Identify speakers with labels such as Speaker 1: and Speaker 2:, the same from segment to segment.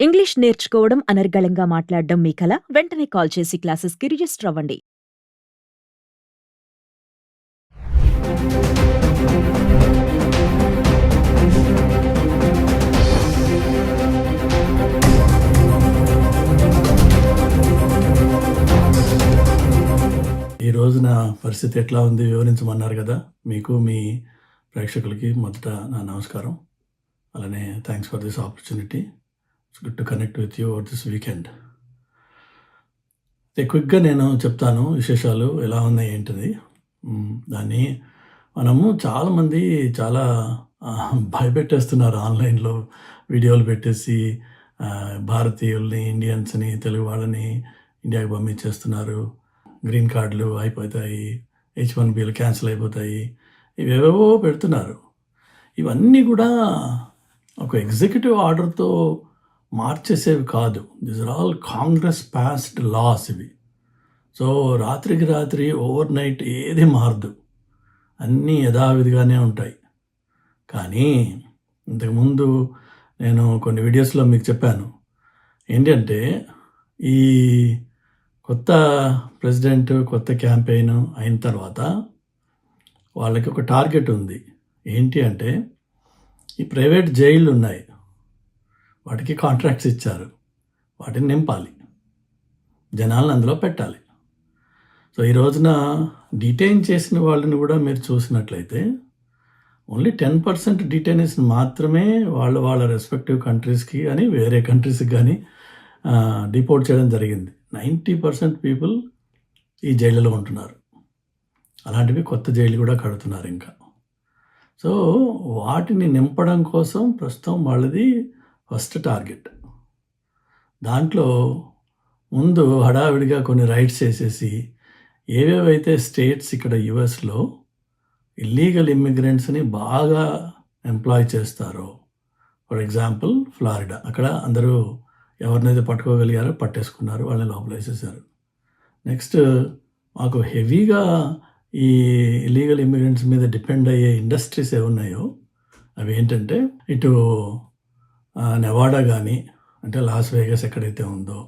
Speaker 1: English నేర్చుకోవడం, అనర్గళంగా మాట్లాడడం మీ కల? వెంటనే కాల్ చేసి క్లాసెస్‌కి రిజిస్టర్ అవ్వండి.
Speaker 2: ఈ రోజు నా పరిస్థితి ఎట్లా ఉంది వివరించమన్నారు కదా! మీకు, మీ ప్రేక్షకులకి మొదట నా నమస్కారం. అలానే thanks for this opportunity. It's good to connect with you over this weekend. క్విక్‌గా నేను చెప్తాను విశేషాలు ఎలా ఉన్నాయి ఏంటిది. దాన్ని మనము చాలామంది చాలా భయపెట్టేస్తున్నారు ఆన్‌లైన్‌లో వీడియోలు పెట్టేసి భారతీయుల్ని, ఇండియన్స్‌ని, తెలుగు వాళ్ళని ఇండియాకి పంపించేస్తున్నారు. గ్రీన్ కార్డులు అయిపోతాయి, H1Bలు క్యాన్సిల్ అయిపోతాయి, ఇవేవేవో పెడుతున్నారు. ఇవన్నీ కూడా ఒక ఎగ్జిక్యూటివ్ ఆర్డర్‌తో మార్చేసేవి కాదు. These are all Congress passed laws ఇవి. సో రాత్రికి రాత్రి ఓవర్ నైట్ ఏది మారదు, అన్నీ యథావిధిగానే ఉంటాయి. కానీ ఇంతకుముందు నేను కొన్ని వీడియోస్లో మీకు చెప్పాను ఏంటంటే, ఈ కొత్త ప్రెసిడెంట్, కొత్త క్యాంపెయిన్ అయిన తర్వాత వాళ్ళకి ఒక టార్గెట్ ఉంది. ఏంటి అంటే, ఈ ప్రైవేట్ జైళ్ళు ఉన్నాయి, వాటికి కాంట్రాక్ట్స్ ఇచ్చారు, వాటిని నింపాలి, జనాలను అందులో పెట్టాలి. సో ఈ రోజున డిటైన్ చేసిన వాళ్ళని కూడా మీరు చూసినట్లయితే ఓన్లీ 10% డిటైనీస్ మాత్రమే వాళ్ళ రెస్పెక్టివ్ కంట్రీస్కి కానీ వేరే కంట్రీస్కి కానీ డిపోర్ట్ చేయడం జరిగింది. 90% పీపుల్ ఈ జైళ్ళలో ఉంటున్నారు. అలాంటివి కొత్త జైలు కూడా కడుతున్నారు ఇంకా. సో వాటిని నింపడం కోసం ప్రస్తుతం వాళ్ళది ఫస్ట్ టార్గెట్. దాంట్లో ముందు హడావిడిగా కొన్ని రైట్స్ వేసేసి ఏవేవైతే స్టేట్స్ ఇక్కడ యుఎస్లో ఇల్లీగల్ ఇమ్మిగ్రెంట్స్ని బాగా ఎంప్లాయ్ చేస్తారో, ఫర్ ఎగ్జాంపుల్ ఫ్లారిడా, అక్కడ అందరూ ఎవరినైతే పట్టుకోగలిగారో పట్టేసుకున్నారు, వాళ్ళని లోపల వేసేసారు. నెక్స్ట్ మాకు హెవీగా ఈ ఇల్లీగల్ ఇమ్మిగ్రెంట్స్ మీద డిపెండ్ అయ్యే ఇండస్ట్రీస్ ఏమున్నాయో అవి ఏంటంటే, ఇటు నెవాడా కానీ, అంటే లాస్ వేగస్ ఎక్కడైతే ఉందో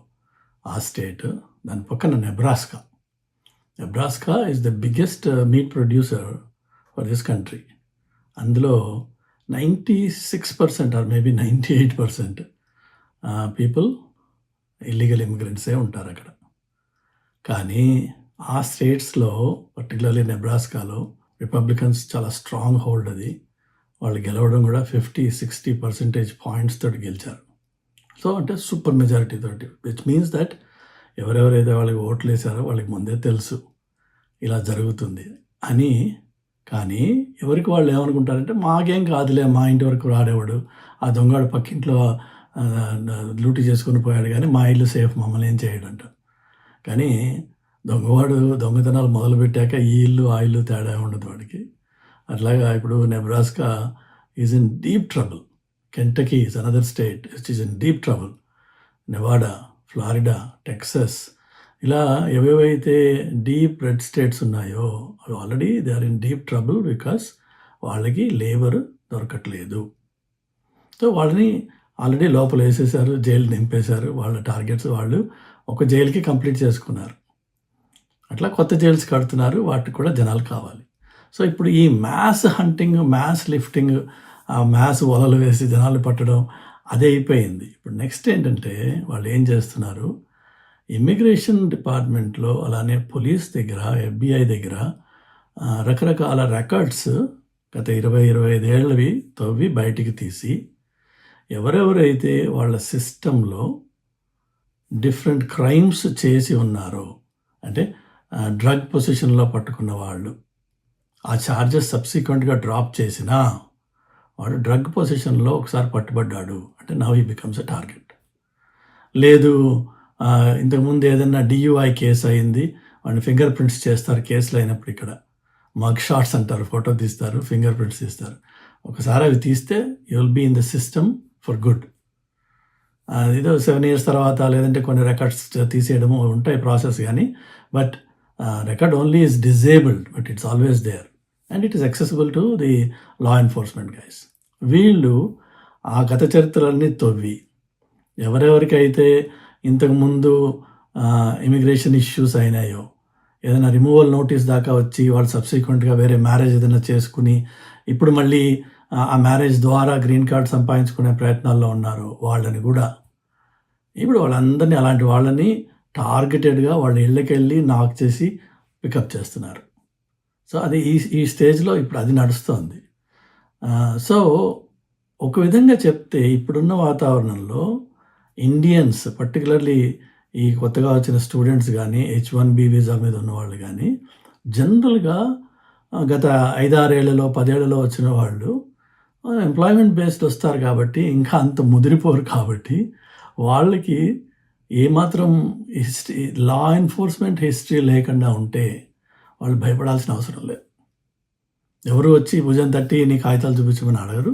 Speaker 2: ఆ స్టేట్, దాని పక్కన Nebraska is the biggest meet producer for this country. అందులో 96% ఆర్ మేబీ 98% పీపుల్ ఇల్లీగల్ ఇమిగ్రెంట్సే ఉంటారు అక్కడ. కానీ ఆ స్టేట్స్లో, పర్టికులర్లీ నెబ్రాస్కాలో రిపబ్లికన్స్ చాలా స్ట్రాంగ్ హోల్డ్ అది. వాళ్ళు గెలవడం కూడా 50-60% పాయింట్స్ తోటి గెలిచారు. సో అంటే సూపర్ మెజారిటీ తోటి, విచ్ మీన్స్ దట్ ఎవరెవరైతే వాళ్ళకి ఓట్లు వేసారో వాళ్ళకి ముందే తెలుసు ఇలా జరుగుతుంది అని. కానీ ఎవరికి వాళ్ళు ఏమనుకుంటారంటే, మాకేం కాదులే, మా ఇంటి వరకు రాడేవాడు, ఆ దొంగడు పక్కింట్లో లూటీ చేసుకుని పోయాడు, కానీ మా ఇల్లు సేఫ్, మమ్మల్ని ఏం చేయడంట. కానీ దొంగవాడు దొంగతనాలు మొదలుపెట్టాక ఈ ఇల్లు ఆ ఇల్లు తేడా ఉండదు వాడికి. అట్లాగా ఇప్పుడు Nebraska is in deep trouble, Kentucky is another state which is in deep trouble, Nevada, Florida, Texas, ఇలా ఏవేవైతే డీప్ రెడ్ స్టేట్స్ ఉన్నాయో అవి already they are in deep trouble because వాళ్ళకి లేబర్ దొరకట్లేదు. సో వాళ్ళని ఆల్రెడీ లోపల వేసేసారు, జైలు నింపేశారు. వాళ్ళ టార్గెట్స్ వాళ్ళు ఒక జైలుకి కంప్లీట్ చేసుకున్నారు. అట్లా కొత్త జైల్స్ కడుతున్నారు, వాటికి కూడా జనాలు కావాలి. సో ఇప్పుడు ఈ మ్యాస్ హంటింగ్, మ్యాస్ లిఫ్టింగ్, ఆ మ్యాస్ వలలు వేసి జనాలు పట్టడం అదే అయిపోయింది. ఇప్పుడు నెక్స్ట్ ఏంటంటే, వాళ్ళు ఏం చేస్తున్నారు, ఇమ్మిగ్రేషన్ డిపార్ట్మెంట్లో అలానే పోలీస్ దగ్గర, FBI దగ్గర రకరకాల రికార్డ్స్ గత 20-25 ఏళ్ళవి తవ్వి బయటికి తీసి, ఎవరెవరైతే వాళ్ళ సిస్టంలో డిఫరెంట్ క్రైమ్స్ చేసి ఉన్నారో, అంటే డ్రగ్ పొజిషన్లో పట్టుకున్న వాళ్ళు, ఆ ఛార్జెస్ సబ్సిక్వెంట్గా డ్రాప్ చేసినా వాడు డ్రగ్ పొజిషన్లో ఒకసారి పట్టుబడ్డాడు అంటే now he becomes a target. లేదు, ఇంతకుముందు ఏదైనా DUI కేసు అయింది, వాడిని ఫింగర్ ప్రింట్స్ చేస్తారు కేసులు అయినప్పుడు. ఇక్కడ మగ్ షాట్స్ అంటారు, ఫోటో తీస్తారు, ఫింగర్ ప్రింట్స్ తీస్తారు. ఒకసారి అవి తీస్తే you will be in the system for good. ఏదో 7 years తర్వాత లేదంటే కొన్ని రికార్డ్స్ తీసేయడము ఉంటాయి ప్రాసెస్, కానీ but record only is disabled, but it's always there and it is accessible to the law enforcement guys. వీళ్ళు ఆ గత చరిత్రలన్నీ తవ్వి ఎవరెవరికైతే ఇంతకుముందు ఇమిగ్రేషన్ ఇష్యూస్ అయినాయో, ఏదైనా రిమూవల్ నోటీస్ దాకా వచ్చి వాళ్ళు సబ్సిక్వెంట్గా వేరే మ్యారేజ్ ఏదైనా చేసుకుని ఇప్పుడు మళ్ళీ ఆ మ్యారేజ్ ద్వారా గ్రీన్ కార్డ్ సంపాదించుకునే ప్రయత్నాల్లో ఉన్నారు, వాళ్ళని కూడా ఇప్పుడు వాళ్ళందరినీ అలాంటి వాళ్ళని టార్గెటెడ్గా వాళ్ళ ఇళ్ళకి వెళ్ళి నాక్ చేసి పికప్ చేస్తున్నారు. సో అది ఈ స్టేజ్లో ఇప్పుడు అది నడుస్తోంది. సో ఒక విధంగా చెప్తే ఇప్పుడున్న వాతావరణంలో ఇండియన్స్ పర్టికులర్లీ ఈ కొత్తగా వచ్చిన స్టూడెంట్స్ కానీ H1B వీసా మీద ఉన్నవాళ్ళు కానీ జనరల్గా గత 5-6 ఏళ్లలో 10 ఏళ్లలో వచ్చిన వాళ్ళు ఎంప్లాయ్మెంట్ బేస్డ్ వస్తారు కాబట్టి ఇంకా అంత ముదిరిపోరు కాబట్టి వాళ్ళకి ఏమాత్రం లా ఎన్ఫోర్స్మెంట్ హిస్టరీ లేకుండా ఉంటే వాళ్ళు భయపడాల్సిన అవసరం లేదు. ఎవరు వచ్చి భుజం తట్టి నీ కాగితాలు చూపించమని అడగరు.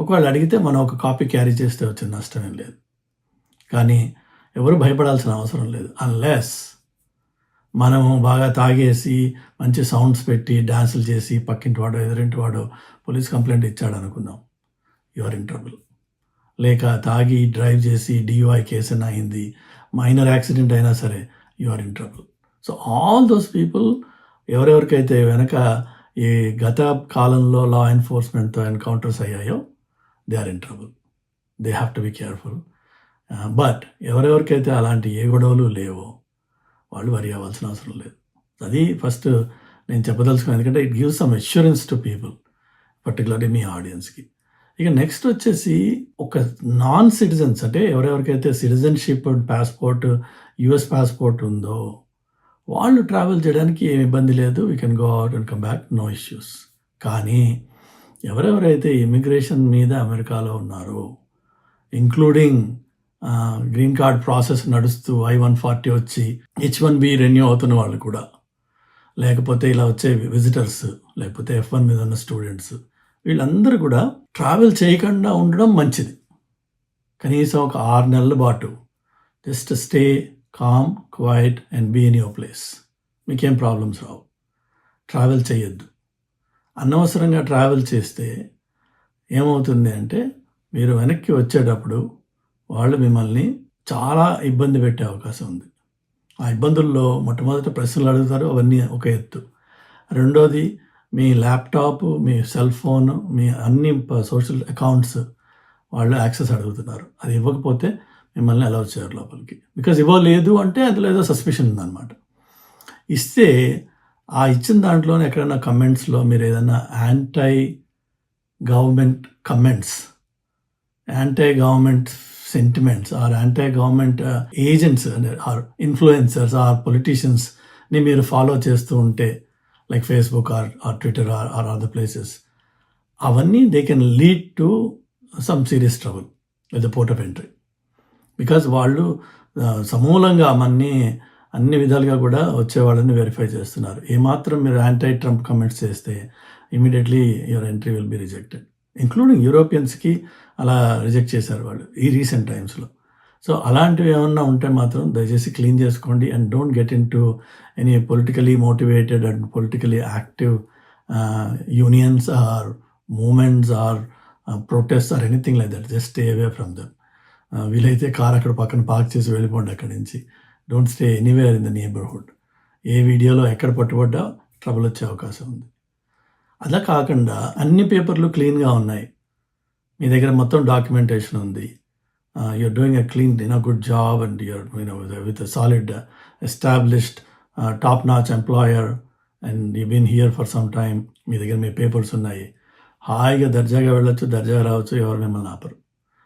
Speaker 2: ఒకవేళ అడిగితే మనం ఒక కాపీ క్యారీ చేస్తే వచ్చిన నష్టమేం లేదు. కానీ ఎవరు భయపడాల్సిన అవసరం లేదు. అన్లెస్ మనము బాగా తాగేసి మంచి సౌండ్స్ పెట్టి డ్యాన్సులు చేసి పక్కింటి వాడో ఎదురింటి వాడో పోలీస్ కంప్లైంట్ ఇచ్చాడు అనుకుందాం, యు ఆర్ ఇన్ ట్రబుల్. లేక తాగి డ్రైవ్ చేసి DUI కేసు అయినా అయింది, మైనర్ యాక్సిడెంట్ అయినా సరే you are in trouble. So all those people ఎవరెవరికైతే వెనక ఈ గత కాలంలో లా ఎన్ఫోర్స్మెంట్తో ఎన్కౌంటర్స్ అయ్యాయో they are in trouble. They have to be careful. But ఎవరెవరికైతే అలాంటి ఏ గొడవలు లేవో వాళ్ళు వరి అవ్వాల్సిన అవసరం లేదు. అది ఫస్ట్ నేను చెప్పదలుచుకున్నాను, ఎందుకంటే it gives some assurance to people, particularly మీ ఆడియన్స్కి. ఇక నెక్స్ట్ వచ్చేసి ఒక నాన్ సిటిజన్స్ అంటే ఎవరెవరికైతే సిటిజన్షిప్ పాస్పోర్ట్ US పాస్పోర్ట్ ఉందో వాళ్ళు ట్రావెల్ చేయడానికి ఏమి ఇబ్బంది లేదు. We can go out and come back, no issues. కానీ ఎవరెవరైతే ఇమిగ్రేషన్ మీద అమెరికాలో ఉన్నారో, ఇంక్లూడింగ్ గ్రీన్ కార్డ్ ప్రాసెస్ నడుస్తూ I-140 వచ్చి H1B రెన్యూ అవుతున్న వాళ్ళు కూడా, లేకపోతే ఇలా వచ్చే విజిటర్స్, లేకపోతే F1 మీద ఉన్న స్టూడెంట్స్, వీళ్ళందరూ కూడా ట్రావెల్ చేయకుండా ఉండడం మంచిది. కనీసం ఒక 6 నెలల పాటు just stay calm, quiet and be in your place. మీకేం ప్రాబ్లమ్స్ రావు. ట్రావెల్ చేయొద్దు. అనవసరంగా ట్రావెల్ చేస్తే ఏమవుతుంది అంటే మీరు వెనక్కి వచ్చేటప్పుడు వాళ్ళు మిమ్మల్ని చాలా ఇబ్బంది పెట్టే అవకాశం ఉంది. ఆ ఇబ్బందుల్లో మొట్టమొదట ప్రశ్నలు అడుగుతారు, అవన్నీ ఒక ఎత్తు. రెండోది మీ ల్యాప్టాప్, మీ సెల్ ఫోన్, మీ అన్ని సోషల్ అకౌంట్స్ వాళ్ళు యాక్సెస్ అడుగుతున్నారు. అది ఇవ్వకపోతే మిమ్మల్ని అలౌ చేయరు లోపలికి. బికాజ్ ఇవ్వలేదు అంటే అందులో ఏదో సస్పిషన్ ఉందన్నమాట. ఇస్తే ఆ ఇచ్చిన దాంట్లోనే ఎక్కడైనా కమెంట్స్లో మీరు ఏదైనా anti government comments, anti government sentiments or anti government agents or influencers or పొలిటీషియన్స్ని మీరు ఫాలో చేస్తూ ఉంటే, like Facebook or Twitter or other places, అవన్నీ they can lead to some serious trouble with the port of entry. Because వాళ్ళు సమూలంగా అన్ని విధాలుగా కూడా వచ్చేవాళ్ళని వెరిఫై చేస్తున్నారు. ఏమాత్రం మీరు యాంటీ ట్రంప్ కమెంట్స్ చేస్తే immediately your entry will be rejected. Including యూరోపియన్స్కి అలా రిజెక్ట్ చేశారు వాళ్ళు ఈ రీసెంట్ టైమ్స్లో. సో అలాంటివి ఏమన్నా ఉంటే మాత్రం దయచేసి క్లీన్ చేసుకోండి and don't get in to any politically motivated and politically active unions or movements or protest or anything like that. Just stay away from them. వీలైతే కార్ అక్కడ పక్కన పార్క్ చేసి వెళ్ళిపోండి అక్కడి నుంచి. Don't stay anywhere in the neighbourhood. ఏ వీడియోలో ఎక్కడ పట్టుబడ్డా ట్రబుల్ వచ్చే అవకాశం ఉంది. అలా కాకుండా అన్ని పేపర్లు క్లీన్గా ఉన్నాయి, మీ దగ్గర మొత్తం డాక్యుమెంటేషన్ ఉంది, you're doing a clean good job and you're with a solid established top notch employer and you been here for some time, మీ దగ్గర మీ పేపర్స్ ఉన్నాయి, హాయిగా దర్జాగా వెళ్ళొచ్చు, దర్జాగా రావచ్చు, ఎవరు మిమ్మల్ని ఆపరు.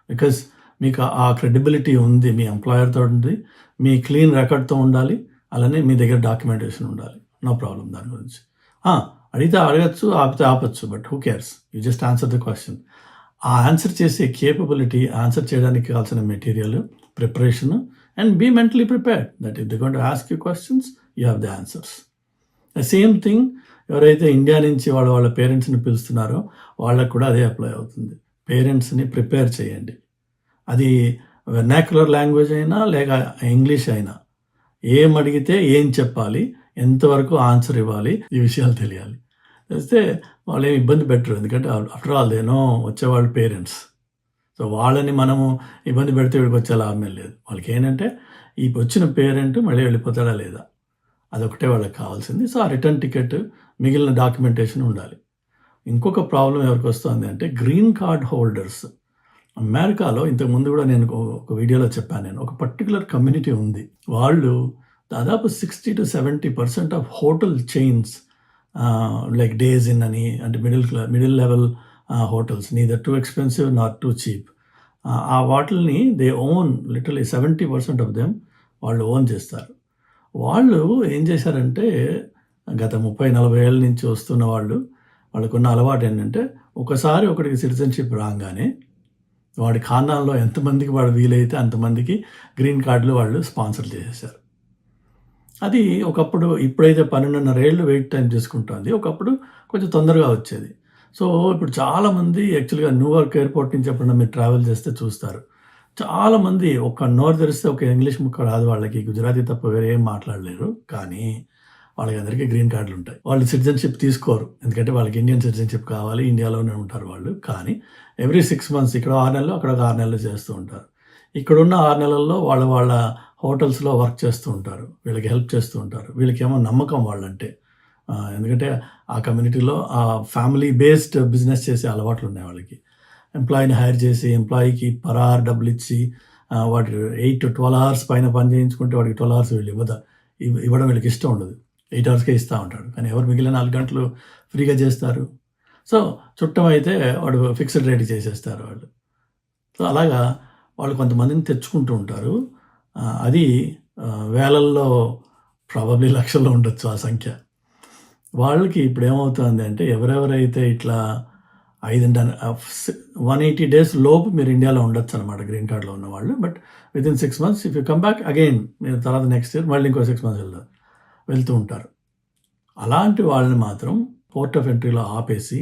Speaker 2: బికాజ్ మీకు ఆ క్రెడిబిలిటీ ఉంది, మీ ఎంప్లాయర్తో ఉంది, మీ క్లీన్ రికార్డ్తో ఉండాలి, అలానే మీ దగ్గర డాక్యుమెంటేషన్ ఉండాలి. నో ప్రాబ్లం దాని గురించి. అడిగితే అడగచ్చు, ఆపితే ఆపచ్చు, but who cares, you just answer the question. ఆ ఆన్సర్ చేసే కేపబిలిటీ, ఆన్సర్ చేయడానికి కావాల్సిన material, preparation and be mentally prepared that if they going to ask you questions you have the answers. The same thing ఎవరైతే India నుంచి వాళ్ళ పేరెంట్స్ని పిలుస్తున్నారో వాళ్ళకు కూడా అదే అప్లై అవుతుంది. పేరెంట్స్ని ప్రిపేర్ చేయండి. అది వెర్నాక్యులర్ లాంగ్వేజ్ అయినా లేక ఇంగ్లీష్ అయినా, ఏం అడిగితే ఏం చెప్పాలి, ఎంతవరకు ఆన్సర్ ఇవ్వాలి, ఈ విషయాలు తెలియాలి. తెలిస్తే వాళ్ళు ఏమి ఇబ్బంది పెట్టరు. ఎందుకంటే ఆఫ్టర్ ఆల్ దేనో వచ్చేవాళ్ళు పేరెంట్స్. సో వాళ్ళని మనము ఇబ్బంది పెడితే వీడికి వచ్చే లాభమే లేదు. వాళ్ళకి ఏంటంటే ఈ వచ్చిన పేరెంట్ మళ్ళీ వెళ్ళిపోతాడా లేదా అదొకటే వాళ్ళకి కావాల్సింది. సో ఆ రిటర్న్ టికెట్ మిగిలిన డాక్యుమెంటేషన్ ఉండాలి. ఇంకొక ప్రాబ్లం ఎవరికి వస్తుంది అంటే గ్రీన్ కార్డ్ హోల్డర్స్. అమెరికాలో ఇంతకుముందు కూడా నేను ఒక వీడియోలో చెప్పాను, నేను ఒక పర్టికులర్ కమ్యూనిటీ ఉంది. వాళ్ళు దాదాపు 60-70% of hotel chains like days in అని, అంటే middle level hotels, neither too expensive not two cheap, ఆ వాటిల్ని they own, literally 70% of them వాళ్ళు ఓన్ చేస్తారు. వాళ్ళు ఏం చేశారంటే గత 30-40 ఏళ్ళ నుంచి వస్తున్న వాళ్ళకున్న అలవాటు ఏంటంటే ఒకసారి ఒకటికి సిటిజన్షిప్ రాగానే వాడి ఖానాల్లో ఎంతమందికి వాడు వీలైతే అంతమందికి గ్రీన్ కార్డులు వాళ్ళు స్పాన్సర్ చేసేసారు. అది ఒకప్పుడు, ఇప్పుడైతే 12.5 ఏళ్ళు వెయిట్ టైం చేసుకుంటుంది, ఒకప్పుడు కొంచెం తొందరగా వచ్చేది. సో ఇప్పుడు చాలామంది యాక్చువల్గా న్యూయార్క్ ఎయిర్పోర్ట్ నుంచి ఎప్పుడన్నా మీరు ట్రావెల్ చేస్తే చూస్తారు, చాలామంది ఒక నోరు తెరిస్తే ఒక ఇంగ్లీష్ ముక్క రాదు వాళ్ళకి, గుజరాతీ తప్ప వేరే ఏం మాట్లాడలేరు, కానీ వాళ్ళకి అందరికీ గ్రీన్ కార్డులు ఉంటాయి. వాళ్ళు సిటిజన్షిప్ తీసుకోరు, ఎందుకంటే వాళ్ళకి ఇండియన్ సిటిజన్షిప్ కావాలి, ఇండియాలోనే ఉంటారు వాళ్ళు. కానీ ఎవ్రీ 6 months ఇక్కడ 6 నెలలు అక్కడ 6 నెలలు చేస్తూ ఉంటారు. ఇక్కడున్న 6 నెలల్లో వాళ్ళ హోటల్స్లో వర్క్ చేస్తూ ఉంటారు, వీళ్ళకి హెల్ప్ చేస్తూ ఉంటారు. వీళ్ళకేమో నమ్మకం వాళ్ళంటే, ఎందుకంటే ఆ కమ్యూనిటీలో ఆ ఫ్యామిలీ బేస్డ్ బిజినెస్ చేసే అలవాట్లు ఉన్నాయి వాళ్ళకి. ఎంప్లాయీని హైర్ చేసి ఎంప్లాయీకి పర్ అవర్ డబ్బులు ఇచ్చి వాటి 8 to 12 hours పైన పని చేయించుకుంటే వాడికి 12 hours వీళ్ళు ఇవ్వడం వీళ్ళకి ఇష్టం ఉండదు, 8 hours ఇస్తూ ఉంటాడు. కానీ ఎవరు మిగిలిన 4 గంటలు ఫ్రీగా చేస్తారు? సో చుట్టం అయితే వాడు ఫిక్స్డ్ రేట్ చేసేస్తారు వాళ్ళు. సో అలాగా వాళ్ళు కొంతమందిని తెచ్చుకుంటూ ఉంటారు. అది వేలల్లో, ప్రాబబ్లీ లక్షల్లో ఉండొచ్చు ఆ సంఖ్య. వాళ్ళకి ఇప్పుడు ఏమవుతుంది అంటే ఎవరెవరైతే ఇట్లా 180 days లోపు మీరు ఇండియాలో ఉండొచ్చు అనమాట గ్రీన్ కార్డులో ఉన్న వాళ్ళు. But within 6 months if you come back again, మీరు తర్వాత నెక్స్ట్ ఇయర్ మళ్ళీ ఇంకో 6 months వెళ్తూ ఉంటారు. అలాంటి వాళ్ళని మాత్రం పోర్ట్ ఆఫ్ ఎంట్రీలో ఆపేసి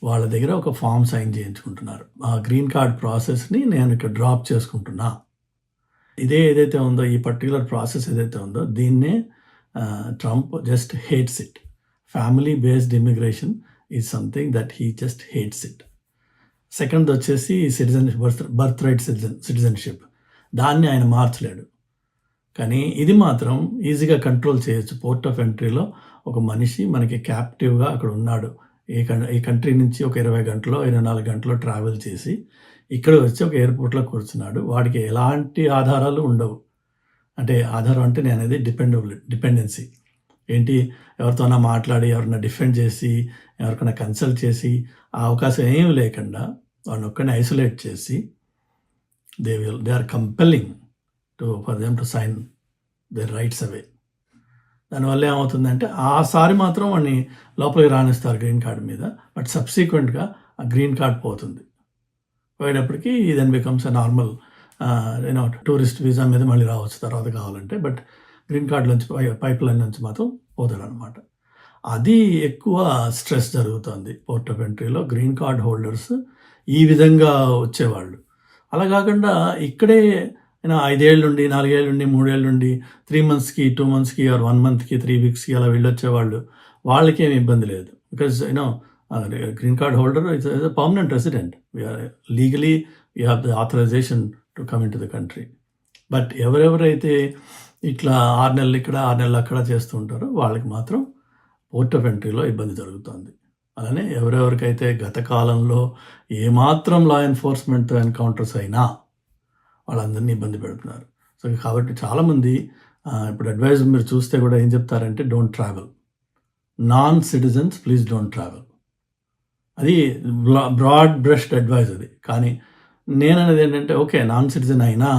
Speaker 2: వాళ్ళ దగ్గర ఒక ఫామ్ సైన్ చేయించుకుంటున్నారు. ఆ గ్రీన్ కార్డ్ ప్రాసెస్ని నేను ఇక్కడ డ్రాప్ చేసుకుంటున్నా. ఏదైతే ఉందో, ఈ పర్టికులర్ ప్రాసెస్ ఏదైతే ఉందో, దీన్నే Trump just hates it. Family based immigration is something that he just hates it. Second వచ్చేసి బర్త్ రైట్ సిటిజన్షిప్, దాన్ని ఆయన మార్చలేడు. కానీ ఇది మాత్రం ఈజీగా కంట్రోల్ చేయొచ్చు. పోర్ట్ ఆఫ్ ఎంట్రీలో ఒక మనిషి మనకి క్యాప్టివ్గా అక్కడ ఉన్నాడు, ఈ కంట్రీ నుంచి ఒక 20 గంటలో 24 గంటలో ట్రావెల్ చేసి ఇక్కడ వచ్చి ఒక ఎయిర్పోర్ట్లో కూర్చున్నాడు, వాడికి ఎలాంటి ఆధారాలు ఉండవు. అంటే ఆధారం అంటే నేను అనేది డిపెండెన్సీ ఏంటి, ఎవరితోనా మాట్లాడి ఎవరైనా డిఫెండ్ చేసి ఎవరికైనా కన్సల్ట్ చేసి ఆ అవకాశం ఏమీ లేకుండా వాడిని ఒక్కడిని ఐసోలేట్ చేసి they are compelling for them to sign their rights away. దానివల్ల ఏమవుతుందంటే ఆసారి మాత్రం వాడిని లోపలికి రాణిస్తారు గ్రీన్ కార్డ్ మీద, బట్ సబ్సిక్వెంట్గా ఆ గ్రీన్ కార్డ్ పోయేటప్పటికి then becomes a normal tourist visa మీద మళ్ళీ రావచ్చు తర్వాత కావాలంటే. బట్ గ్రీన్ కార్డ్ నుంచి పైప్ లైన్ నుంచి మాత్రం పోతాడు అనమాట. అది ఎక్కువ స్ట్రెస్ జరుగుతుంది పోర్ట్ ఆఫ్ ఎంట్రీలో. గ్రీన్ కార్డ్ హోల్డర్స్ ఈ విధంగా వచ్చేవాళ్ళు, అలా కాకుండా ఇక్కడే 5 ఏళ్ళ నుండి 4 ఏళ్ళ నుండి 3 ఏళ్ళ నుండి 3 monthsకి 2 monthsకి ఆర్ 1 monthకి 3 weeksకి అలా వెళ్ళొచ్చేవాళ్ళు, వాళ్ళకి ఏమి ఇబ్బంది లేదు. Because green card holder is a permanent resident, legally you have the authorization to come in to the country. But ఎవరెవరైతే ఇట్లా 6 నెలలు ఇక్కడ 6 నెలలు అక్కడ చేస్తూ ఉంటారో వాళ్ళకి మాత్రం పోర్ట్ ఆఫ్ ఎంట్రీలో ఇబ్బంది జరుగుతుంది. అలానే ఎవరెవరికైతే గత కాలంలో ఏమాత్రం లా ఎన్ఫోర్స్మెంట్ ఎన్కౌంటర్స్ అయినా వాళ్ళందరినీ ఇబ్బంది పెడుతున్నారు. సో కాబట్టి చాలామంది ఇప్పుడు అడ్వైజ్ మీరు చూస్తే కూడా ఏం చెప్తారంటే don't travel, non citizens please don't travel. అది బ్రాడ్ బ్రష్డ్ అడ్వైజ్ అది. కానీ నేను అనేది ఏంటంటే ఓకే, నాన్ సిటిజన్ అయినా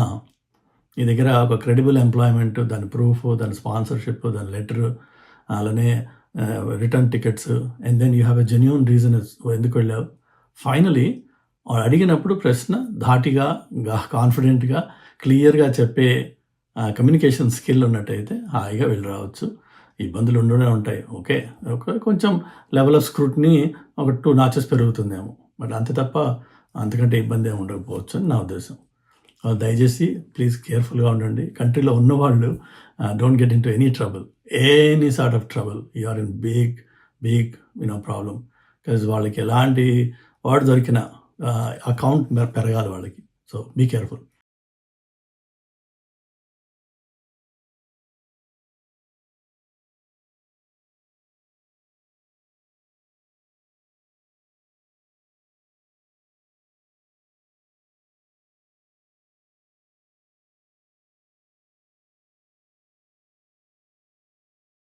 Speaker 2: నీ దగ్గర ఒక క్రెడిబుల్ ఎంప్లాయ్మెంట్, దాని ప్రూఫ్, దాని స్పాన్సర్షిప్, దాని లెటర్, అలానే return tickets, and then you have a genuine reason ఎందుకు వెళ్ళావు. ఫైనలీ అడిగినప్పుడు ప్రశ్న ధాటిగా, కాన్ఫిడెంట్గా, క్లియర్గా చెప్పే కమ్యూనికేషన్ స్కిల్ ఉన్నట్టయితే హాయిగా వెళ్ళి రావచ్చు. ఇబ్బందులు ఉండనే ఉంటాయి, ఓకే, కొంచెం లెవెల్ ఆఫ్ స్క్రూట్ని ఒక 2 notches పెరుగుతుందేమో, బట్ అంతే తప్ప అంతకంటే ఇబ్బంది ఏమి ఉండకపోవచ్చు అని నా ఉద్దేశం. దయచేసి ప్లీజ్ కేర్ఫుల్గా ఉండండి. కంట్రీలో ఉన్నవాళ్ళు don't get in to any trouble, any sort of trouble. You are in big problem. Because వాళ్ళకి ఎలాంటి వాడు దొరికినా అకౌంట్ పెరగాలి వాళ్ళకి. So be careful.